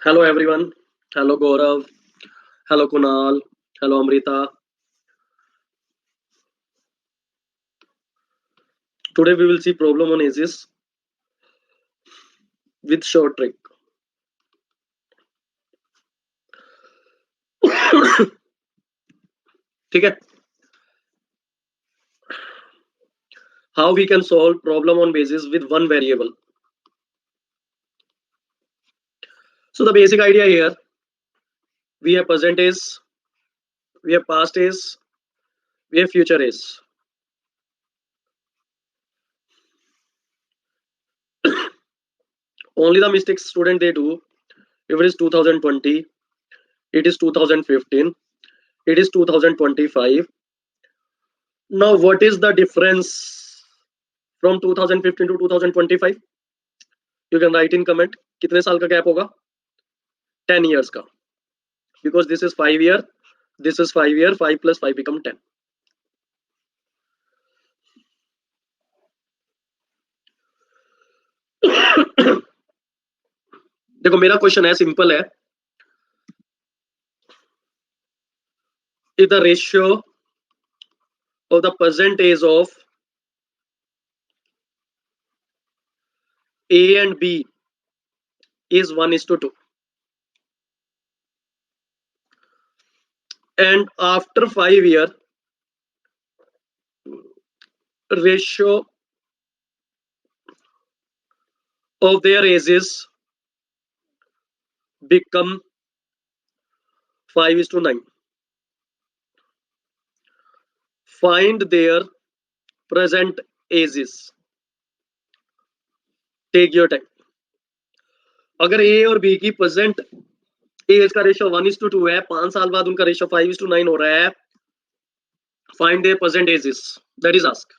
Hello everyone. Hello Gaurav. Hello Kunal. Hello Amrita. Today we will see problem on ASIS with short trick. ठीक है. How we can solve problem on basis with one variable. So the basic idea here, we have present is, we have past is, we have future is. Only the mistakes student they do, if it is 2020, it is 2015, it is 2025. Now what is the difference from 2015 to 2025? You can write in comment. कितने साल का gap होगा? 10 years का. Because this is 5 year, this is 5 year, 5 plus 5 become 10. देखो मेरा question है, simple है. If the ratio of the percentage of A and B is 1:2, and after 5 year ratio of their ages become 5:9, find their present ages. Take your time. अगर A और B की present as का ratio 1:2 है, 5 साल बाद उनका ratio 5:9 हो रहा है, find their present ages. That is ask.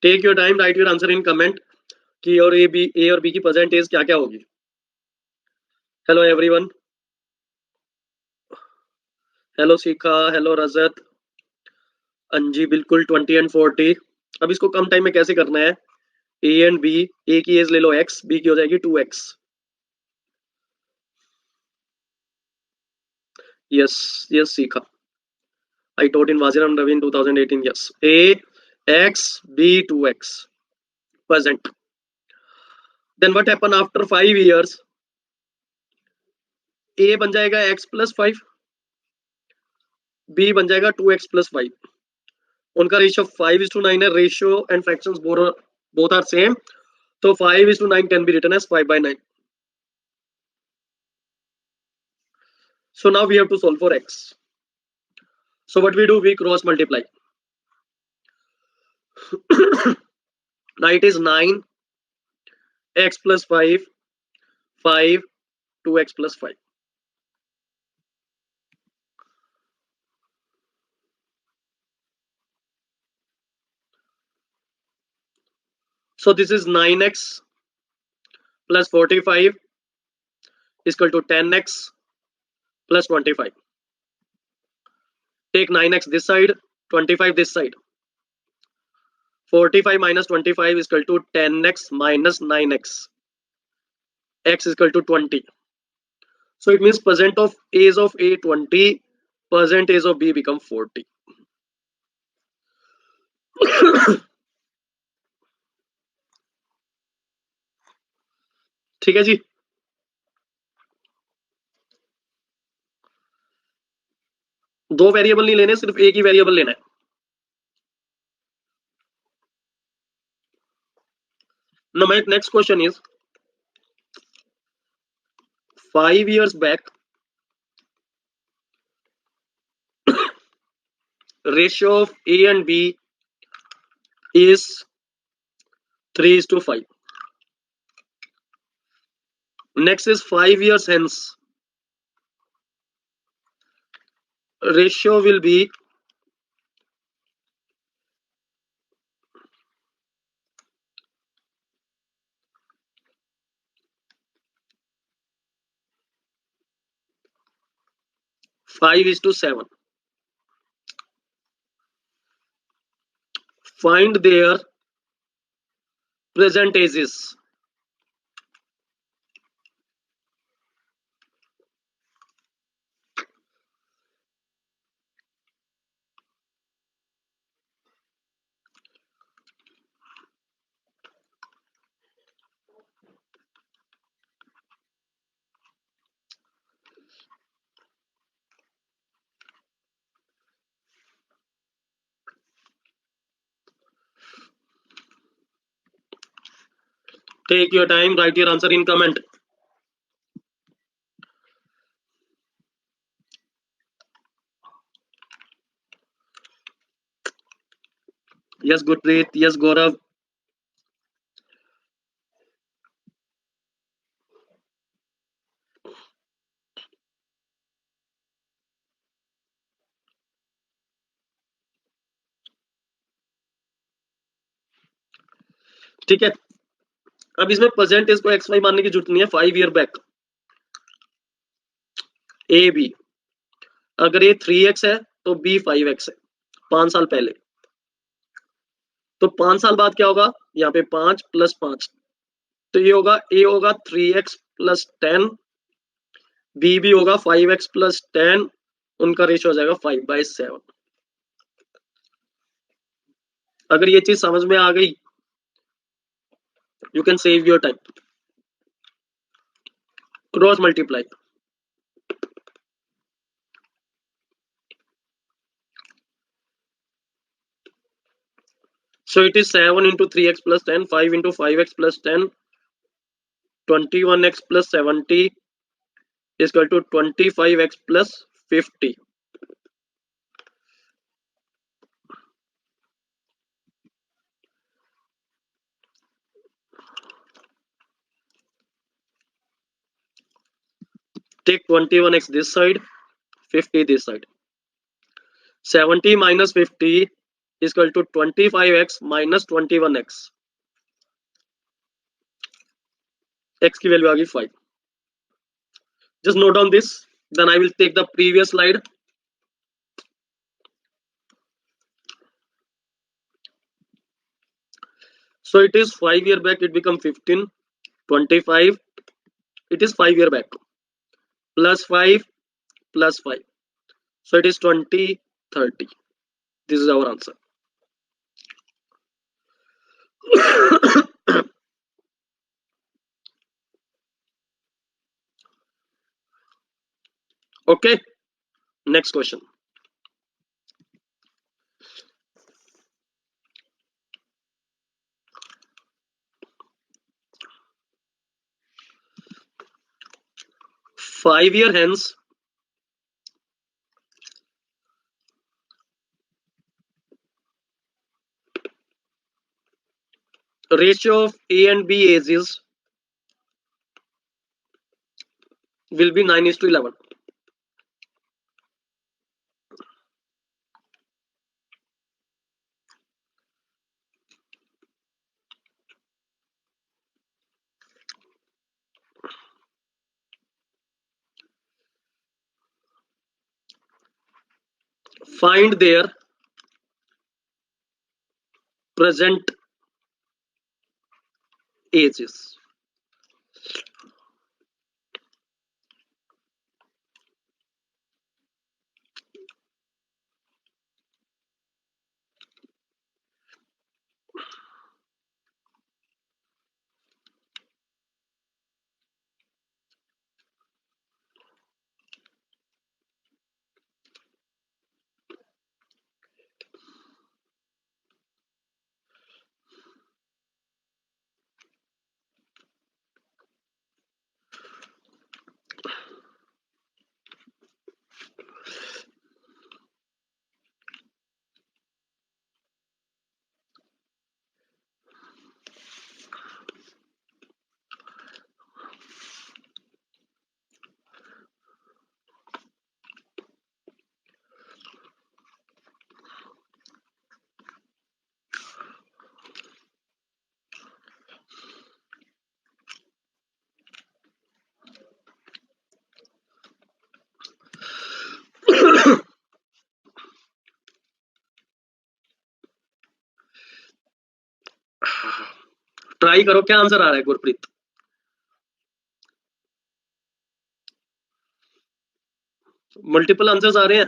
Take your time, write your answer in comment कि और ए और बी की परसेंटेज क्या क्या होगी. Hello everyone. हेलो शिखा, हेलो रजत, अंजी. बिल्कुल 20 and 40. अब इसको कम टाइम में कैसे करना है? ए एंड बी, ए की एज ले लो x, बी की हो जाएगी 2x. Yes yes Shikha. I taught in Waziram Ravi in 2018. Yes. A x, B 2x. Present. Then what happen after 5 years? A बन जाएगा x plus 5, B बन जाएगा 2x plus 5. उनका रेशियो 5:9 है. Ratio and fractions both are same. So 5:9 can be written as 5/9. So now we have to solve for x. So what we do? We cross multiply. Now it is 9 x plus 5, 5, 2x plus 5. So this is 9x plus 45 is equal to 10x plus 25. Take 9x this side, 25 this side. 45 minus 25 is equal to 10x minus 9x. X is equal to 20. So it means percent of age of A 20, percentage of B become 40. ठीक है जी. दो variable नहीं लेने, सिर्फ एक ही variable लेना है. Now my next question is, 5 years back, ratio of A and B is 3:5. Next is 5 years hence, ratio will be 5:7. Find their present ages. Take your time, write your answer in comment. Yes, Gurpreet. Yes, Gaurav. ठीक है, अब इसमें percentage को x Y मानने की जरूरत नहीं है। 5 ईयर बैक ए बी, अगर ये 3x है तो बी 5x है, 5 साल पहले। तो 5 साल बाद क्या होगा, यहाँ पे 5 + 5, तो ये होगा ए होगा 3x + 10, बी भी होगा 5x + 10, उनका रेशियो हो जाएगा 5/7। अगर ये चीज समझ में आ गई, you can save your time. Cross multiply, so it is 7 × 3x + 10, 5 × 5x + 10, 21x + 70 is equal to 25x + 50. Take 21x this side, 50 this side. 70 - 50 is equal to 25x - 21x. X की वैल्यू आ गई 5. Just note down this, then I will take the previous slide. So it is 5 year back, it become 15, 25, it is 5 year back, plus 5 plus 5. So it is 20, 30. This is our answer. Okay, next question. Five-year hence, ratio of A and B ages will be 9:11. Find their present ages. Try करो, क्या answer आ रहा है Gurpreet? Multiple answers आ रहे हैं?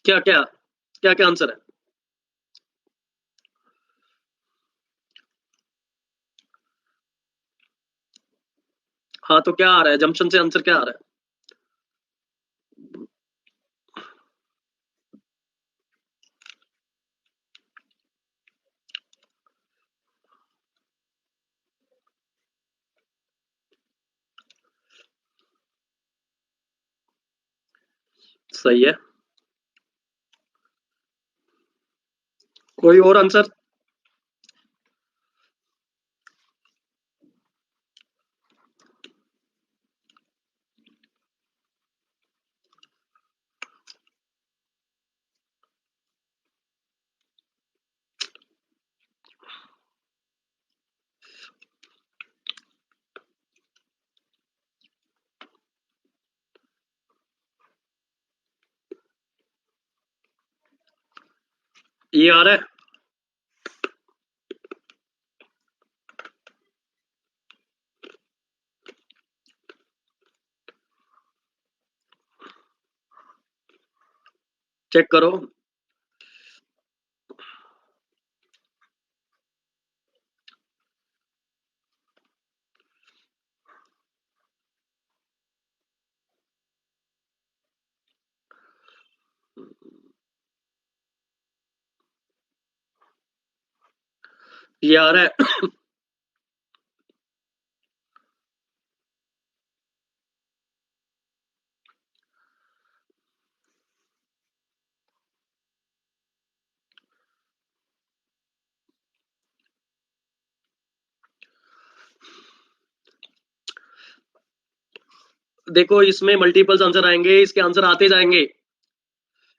क्या क्या क्या क्या आंसर है? हाँ तो क्या आ रहा है जंक्शन से, आंसर क्या आ रहा है? सही है। कोई और आंसर? ये आ रहा है? चेक करो। ये आ रहा है? देखो इसमें मल्टीपल्स आंसर आएंगे, इसके आंसर आते जाएंगे।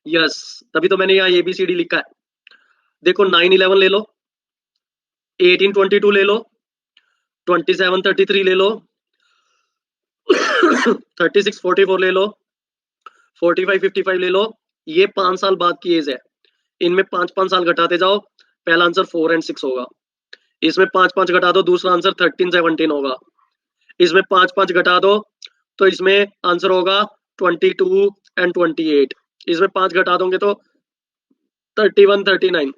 यस, तभी तो मैंने यहाँ ABCD लिखा है। देखो 9-11 ले लो, 18-22 ले लो, 27-33 ले लो, 36-44 ले लो, 45-55 ले लो। ये 5 साल बाद की एज है। इनमें 5-5 साल घटाते जाओ, पहला आंसर 4 और 6 होगा। इसमें 5-5 घटा दो, दूसरा आंसर 13-17 होगा। इसमें 5-5 घटा दो तो इसमें आंसर होगा 22 और 28। इसमें 5 घटा दोगे तो 31-39।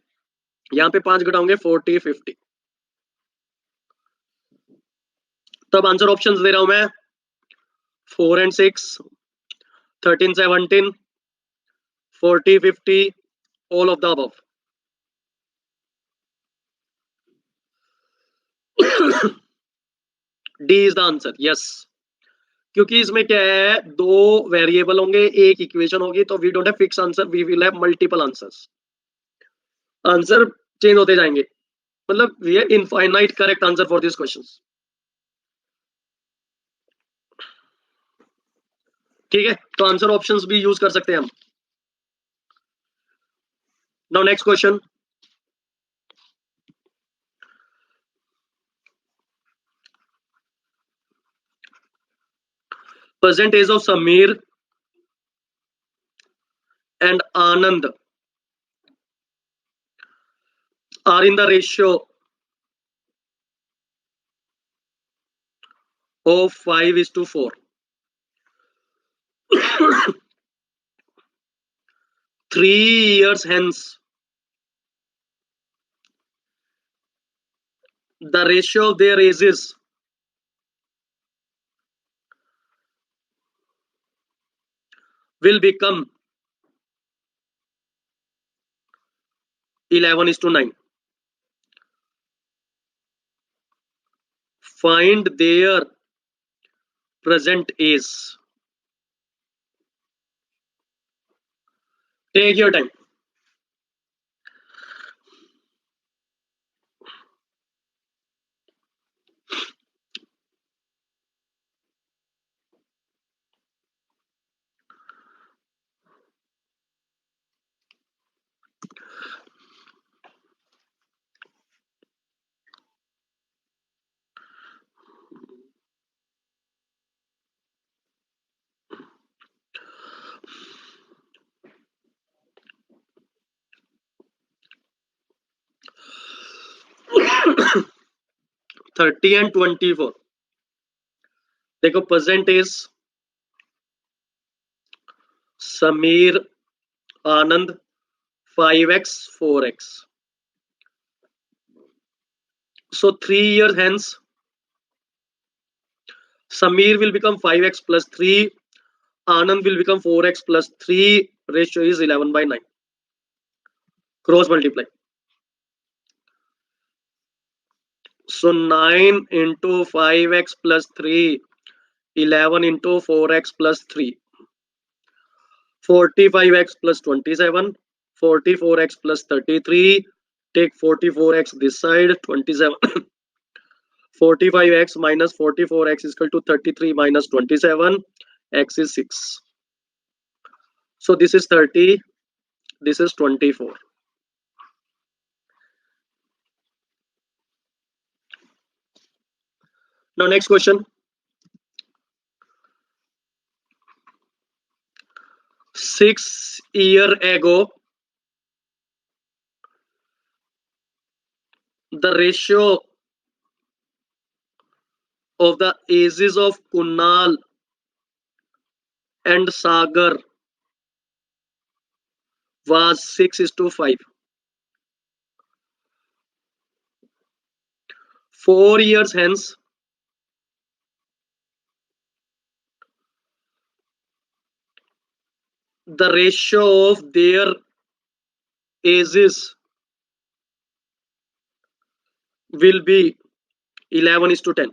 यहाँ पे 5 घटाओगे 40-50। तब आंसर ऑप्शंस दे रहा हूं मैं। 4 और 6, 13-17, 40-50, all of the above. D is the answer, yes. क्योंकि इसमें क्या है, दो वेरिएबल होंगे, एक इक्वेशन होगी, तो we don't have fix answer, we will have multiple answers. Answer change होते जाएंगे, मतलब we have infinite correct answer for this questions. ठीक है, तो आंसर ऑप्शंस भी यूज कर सकते हैं हम। Now next question. Percentage of Sameer and Anand are in the ratio of 5:4. 3 years hence, the ratio of their ages will become 11:9. Find their present age. Take your time. 30 and 24. देखो percentage Sameer Anand 5x 4x. So 3 years hence Sameer will become 5x plus 3, Anand will become 4x plus 3, ratio is 11/9. Cross multiply. So 9 into 5x plus 3, 11 into 4x plus 3, 45x plus 27, 44x plus 33, take 44x this side, 27, 45x minus 44x is equal to 33 minus 27, x is 6. So this is 30, this is 24. Now next question. 6 years ago, the ratio of the ages of Kunal and Sagar was 6:5. 4 years hence, the ratio of their ages will be 11:10.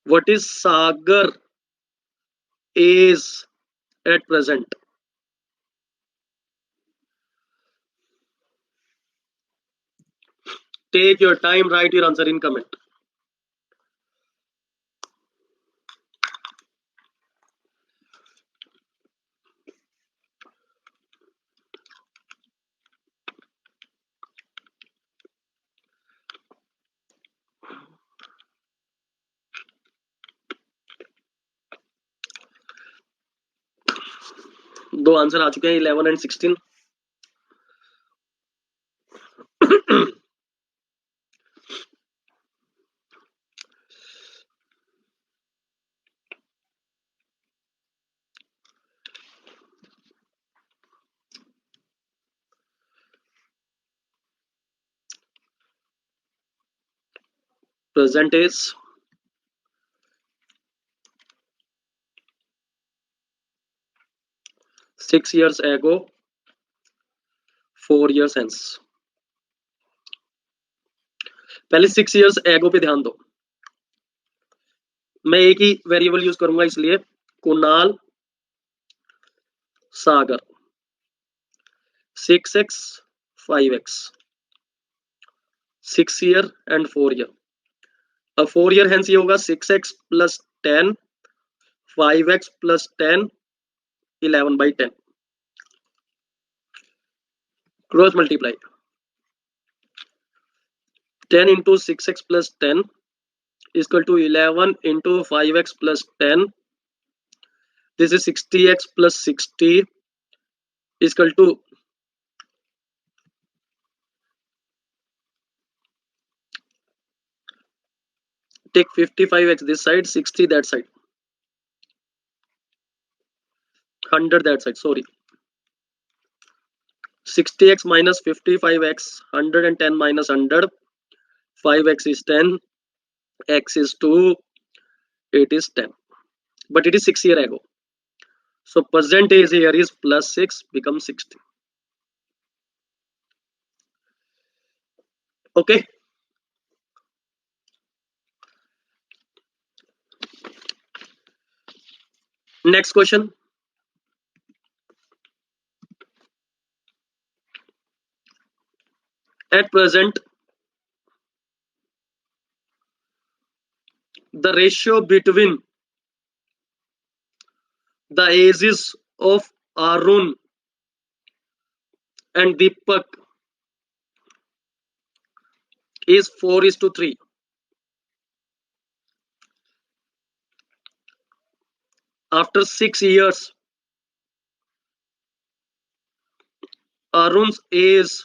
What is Sagar age at present? Take your time, write your answer in comment. दो answer आ चुके हैं 11 and 16. Present is 6 years ago, 4 years hence. पहले 6 years ago पे ध्यान दो. मैं एक ही variable use करूंगा इसलिए कुणाल सागर 6x 5x 6 year and 4 year. अब 4 year hence ये होगा 6x plus 10, 5x plus 10, 11/10. Cross multiply. 10 into 6x plus 10 is equal to 11 into 5x plus 10. This is 60x plus 60 is equal to take 55x this side, 60 that side, 100 that side, sorry. 60x minus 55x, 110 minus 100, 5x is 10, x is 2, it is 10. But it is 6 years ago. So percentage here is plus 6 becomes 60. Okay. Next question. At present, the ratio between the ages of Arun and Deepak is 4:3. After 6 years, Arun's age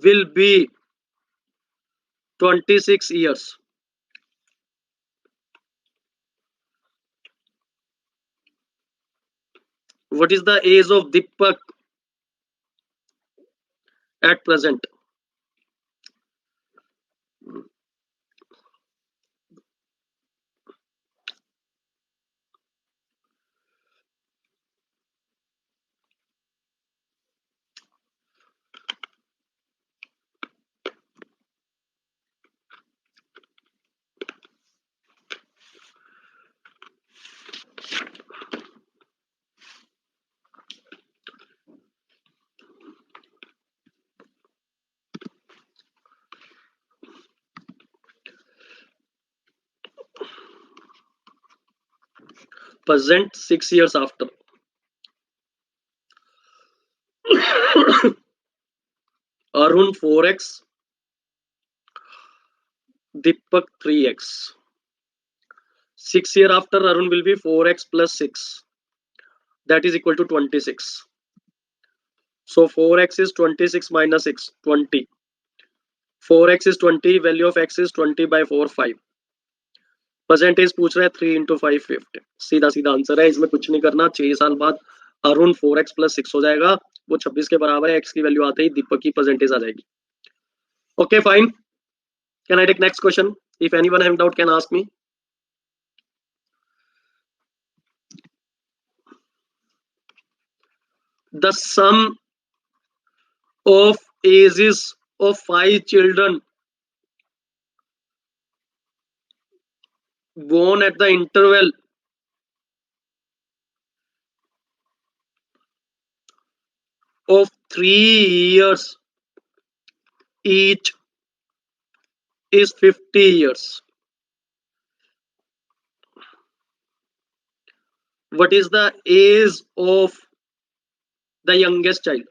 will be 26 years. What is the age of Deepak at present? Present 6 years after. Arun 4x, Deepak 3x. 6 year after, Arun will be 4x plus 6. That is equal to 26. So 4x is 26 minus 6, 20. 4x is 20, value of x is 20 by 4, 5. Percentage पूछ रहा है 3 into 5 50. सीधा सीधा answer है, इसमें कुछ नहीं करना. 6 साल बाद अरुण 4x प्लस 6 हो जाएगा, वो 26 के बराबर है. x की वैल्यू आते ही दीपक की परसेंटेज आ जाएगी. Okay fine. Can I take next question? If anyone have doubt can ask me. The sum of ages of 5 children born at the interval of 3 years each is 50 years. What is the age of the youngest child?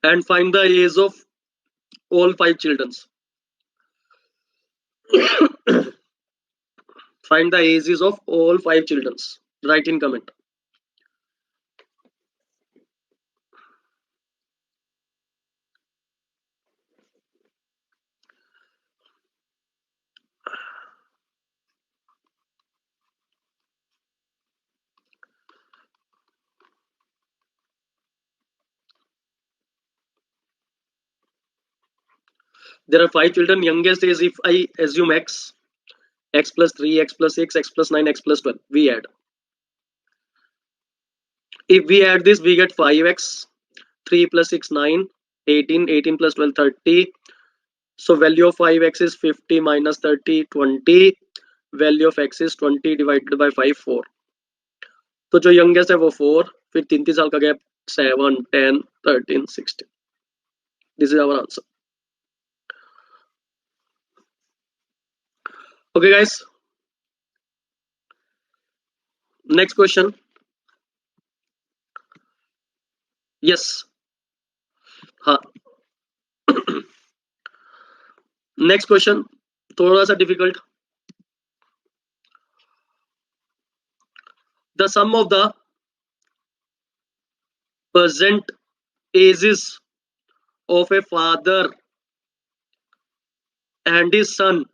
And find the age of all 5 children. Find the ages of all 5 children. Write in comment. There are 5 children. Youngest is, if I assume x plus 3, x plus 6, x plus 9, x plus 12. We add. If we add this, we get 5x. 3 plus 6, 9. 18. 18 plus 12, 30. So value of 5x is 50 minus 30, 20. Value of x is 20 divided by 5, 4. तो जो youngest है वो 4. फिर 3 साल का gap 7, 10, 13, 16. This is our answer. Okay guys. Next question. Yes. हाँ. Next question. थोड़ा सा difficult. The sum of the present ages of a father and his son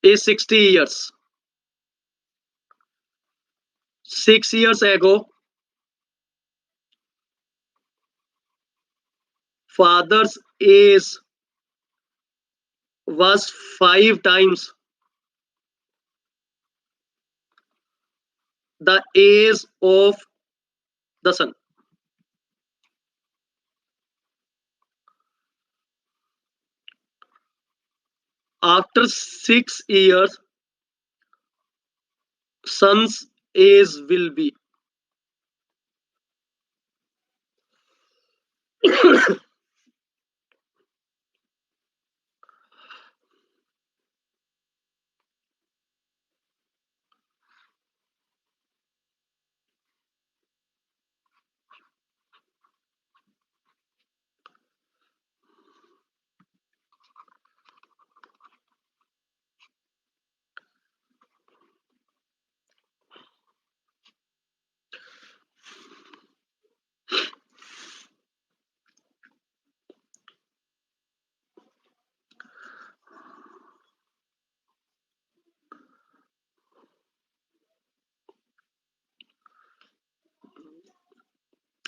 is 60 years. 6 years ago, father's age was 5 times the age of the son. After 6 years, son's age will be.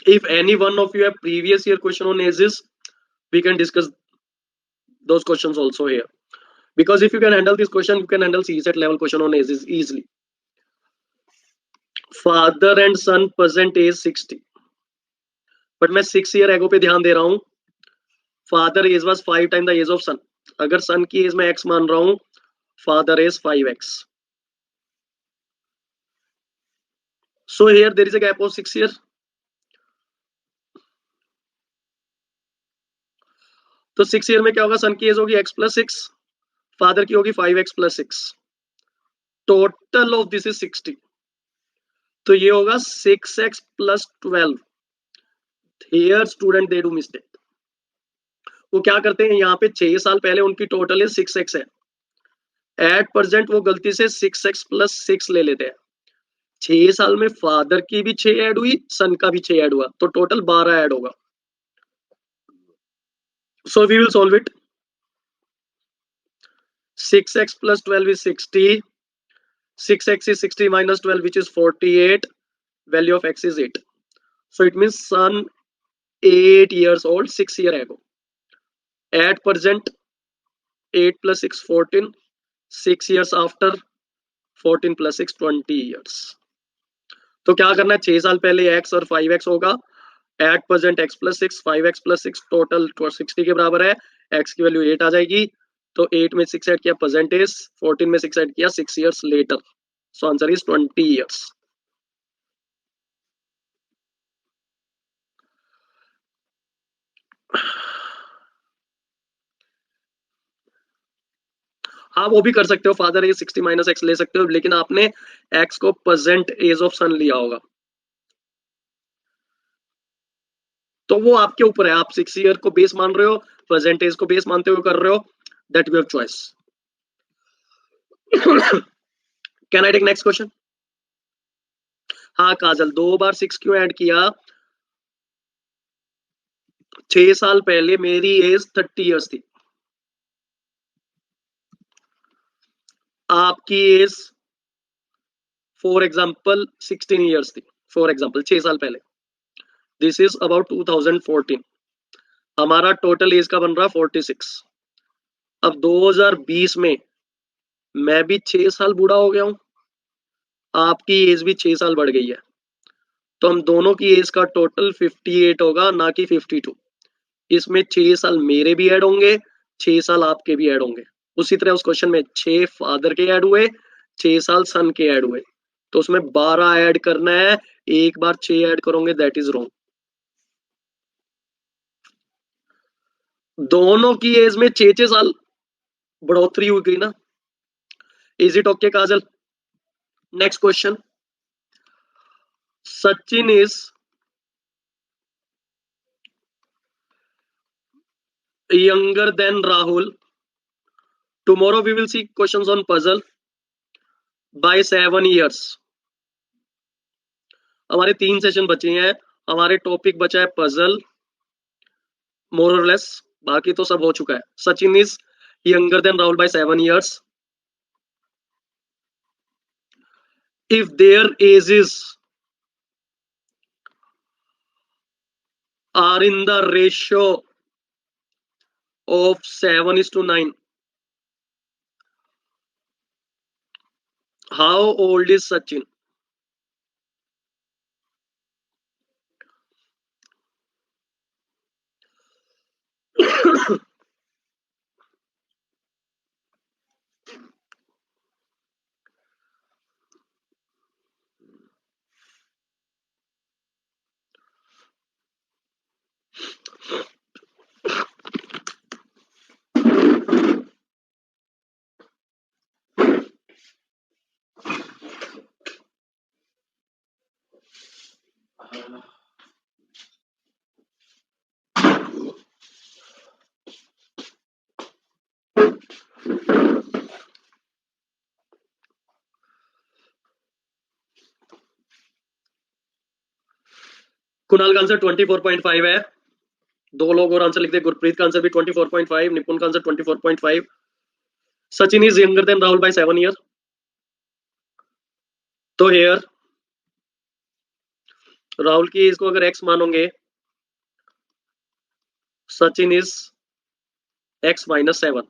If any one of you have previous year question on ages, we can discuss those questions also here. Because if you can handle this question, you can handle CSET level question on ages easily. Father and son present age 60. But मैं 6 year ago पे ध्यान दे रहा हूं. Father age was 5 time the age of son. अगर son की age में x मान रहा हूं, father age 5x. So here there is a gap of 6 years. तो 6 year में क्या होगा? सन की एज होगी x plus 6, फादर की होगी 5x plus 6. Total of this is 60. तो ये होगा 6x plus 12. Here student they do mistake. वो क्या करते हैं, यहाँ पे 6 साल पहले उनकी टोटल है 6x है. एट प्रेजेंट वो गलती से 6x plus 6 ले लेते हैं. 6 साल में फादर की भी 6 ऐड हुई, सन का भी 6 ऐड हुआ, तो टोटल 12 ऐड होगा. So we will solve it. 6x plus 12 is 60. 6x is 60 minus 12, which is 48. Value of x is 8. So it means son 8 years old 6 year ago. At present 8 plus 6 14. 6 years after 14 plus 6 20 years. तो क्या करना है, 6 साल पहले x और 5x होगा. At present x plus 6, 5x plus 6 total 60 के बराबर है. x की वैल्यू 8 आ जाएगी. तो 8 में 6 ऐड किया परसेंटेज, 14 में 6 ऐड किया 6 years later. So answer is 20 years. हाँ वो भी कर सकते हो, फादर एज 60 माइनस एक्स ले सकते हो, लेकिन आपने एक्स को प्रेजेंट एज ऑफ सन लिया होगा. तो वो आपके ऊपर है, आप 6 ईयर को बेस मान रहे हो, प्रेजेंट एज को बेस मानते हुए कर रहे हो, that you have choice. Can I take next question? हाँ काजल, 2 बार 6 क्यों ऐड किया? 6 साल पहले मेरी एज 30 ईयर्स थी, आपकी एज फॉर एग्जाम्पल 16 ईयर्स थी. फॉर एग्जाम्पल 6 साल पहले. This is about 2014. हमारा टोटल एज का बन रहा 46. अब 2020 में मैं भी 6 साल बूढ़ा हो गया हूं, आपकी एज भी 6 साल बढ़ गई है, तो हम दोनों की एज का टोटल 58 होगा, ना कि 52. इसमें 6 साल मेरे भी ऐड होंगे, 6 साल आपके भी ऐड होंगे. उसी तरह उस क्वेश्चन में 6 फादर के ऐड हुए, 6 साल सन के ऐड हुए, तो उसमें 12 ऐड करना है. एक बार 6 ऐड करोगे, दैट इज रॉन्ग. दोनों की एज में 6 साल बढ़ोतरी हुई गई ना. Is it okay Kajal? Next question. Sachin is younger than Rahul. Tomorrow we will see questions on puzzle. By 7 years. हमारे 3 सेशन बचे हैं. हमारे टॉपिक बचा है पजल, मोर और लेस, बाकी तो सब हो चुका है. Sachin is younger than Rahul by 7 years. If their ages are in the ratio of 7:9, how old is Sachin? Kunal का आंसर 24.5 है. 2 लोग और आंसर लिखते. गुरप्रीत का आंसर भी 24.5, निपुण का answer 24.5. Sachin is younger than Rahul by 7 year. तो हियर राहुल की एज को अगर x मानोगे, Sachin is x-7,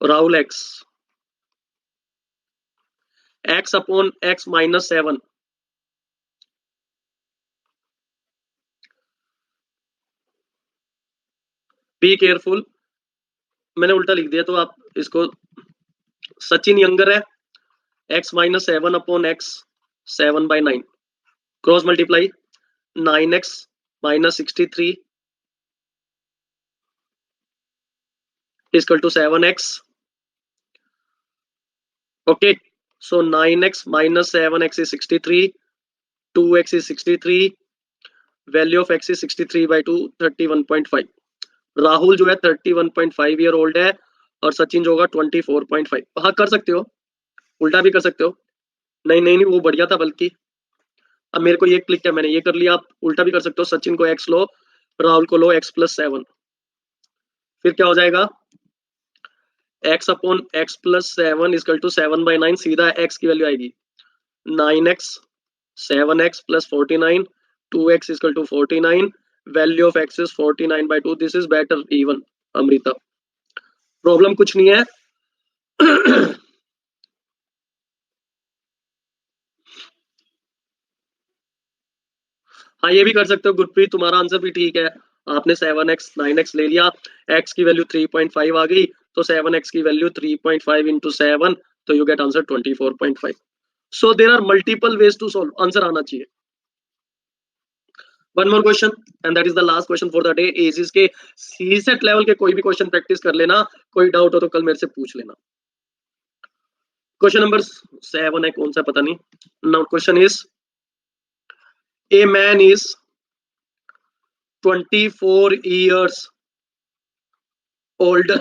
Rahul x upon x-7। Be careful, मैंने उल्टा लिख दिया तो आप इसको, सचिन यंगर है, x-7 upon x 7/9, cross multiply 9x - 63 equal to 7x। Okay, so 9x - 7x is 63, 2x is 63, value of x is 63/2, 31.5। Rahul जो है 31.5 ईयर ओल्ड है और सचिन जो होगा 24.5। हाँ कर सकते हो, उल्टा भी कर सकते हो। नहीं नहीं नहीं, वो बढ़िया था बल्कि। अब मेरे को ये क्लिक है, मैंने ये कर लिया, आप उल्टा भी कर सकते हो, सचिन को x लो, राहुल को लो x+7, फिर क्या हो जाएगा, x upon x+7 equal to 7/9, सीधा x की वैल्यू आएगी 9x 7x + 49, 2x equal to 49, value of x is 49/2, this is better even. Amrita, problem कुछ नहीं है। हाँ ये भी कर सकते हो गुरप्रीत, तुम्हारा आंसर भी ठीक है। आपने 7x 9x ले लिया, x की वैल्यू 3.5 आ गई, तो 7x की वैल्यू 3.5 × 7, तो you get answer 24.5। So there are multiple ways to solve, answer आना चाहिए। One more question and that is the last question for the day. एजिस के सीसेट लेवल के कोई भी क्वेश्चन प्रैक्टिस कर लेना, कोई डाउट हो तो कल मेरे से पूछ लेना। क्वेश्चन नंबर 7 है, कौन सा पता नहीं। Now question is, a man is 24 years older